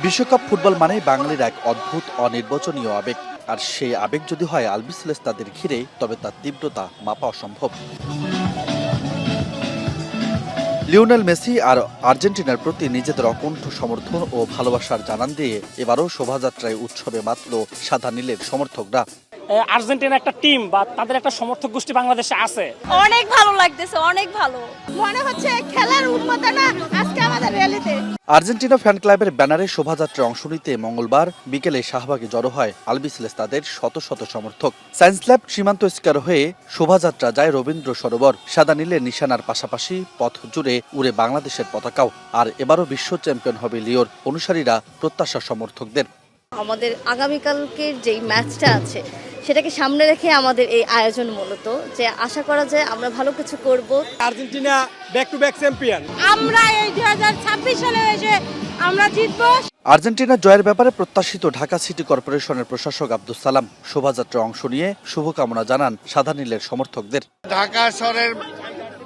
বিশ্বকাপ ফুটবল মানেই বাঙালির এক অদ্ভুত অনির্বচনীয় আবেগ। আর সেই আবেগ যদি হয় আলবিসেলেস্তাদের ঘিরে, তবে তার তীব্রতা মাপা অসম্ভব। লিওনেল মেসি আর আর্জেন্টিনার প্রতি নিজেদের অকুণ্ঠ সমর্থন ও ভালোবাসার জানান দিয়ে এবারও শোভাযাত্রায় উৎসবে মাতল সাদা নীলের সমর্থকরা। আর্জেন্টিনা একটা টিম বা তাদের একটা সমর্থক গোষ্ঠী বাংলাদেশে আছে। অনেক ভালো লাগতেছে, অনেক ভালো মনে হচ্ছে। খেলার উন্মাদনা আজকে আমাদের র্যালিতে। আর্জেন্টিনা ফ্যান ক্লাবের ব্যানারে শোভাযাত্রায় অংশ নিতে মঙ্গলবার বিকেলে শাহবাগে জড়ো হয় আলবিসেলেস্তাদের শত শত সমর্থক। সায়েন্স ল্যাব সীমান্ত স্কয়ার হয়ে শোভাযাত্রা যায় রবীন্দ্র সরোবর। সাদা নীলের নিশানার পাশাপাশি পথ জুড়ে উড়ে বাংলাদেশের পতাকাও। আর এবারও বিশ্ব চ্যাম্পিয়ন হবে লিওর অনুসারীরা, প্রত্যাশা সমর্থকদের। আমাদের আগামীকালকের যেই ম্যাচটা আছে সেটাকে সামনে রেখে আমাদের এই আয়োজন, মূলত যে আশা করা যায় আমরা ভালো কিছু করব। Argentina back to back champion. আমরা এই 2026 সালে এসে আমরা জিতবো। আর্জেন্টিনা জয়ের ব্যাপারে প্রত্যাশিত ঢাকা সিটি কর্পোরেশনের প্রশাসক আব্দুস সালাম শোভাযাত্রায় অংশ নিয়ে শুভকামনা জানান সাদা নীলের সমর্থকদের। ঢাকা শহরের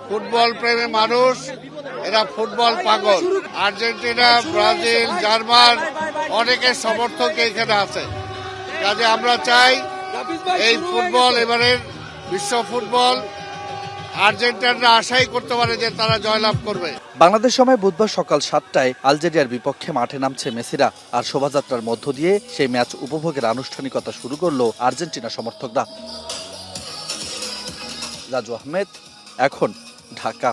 ফুটবল প্রেমী মানুষ, এরা ফুটবল পাগল। আর্জেন্টিনা, ব্রাজিল, জার্মান অনেকের সমর্থক এখানে আছে। কাজে আমরা চাই এই ফুটবল, এবারের বিশ্ব ফুটবল আর্জেন্টিনারা আশাই করতে পারে যে তারা জয়লাভ করবে। বাংলাদেশ সময় বুধবার সকাল ৭টায় আলজেরিয়ার বিপক্ষে মাঠে নামছে মেসিরা। আর শোভাযাত্রার মধ্য দিয়ে সেই ম্যাচ উপভোগের আনুষ্ঠানিকতা শুরু করল আর্জেন্টিনা সমর্থকরা। রাজু আহমেদ, এখন, ঢাকা।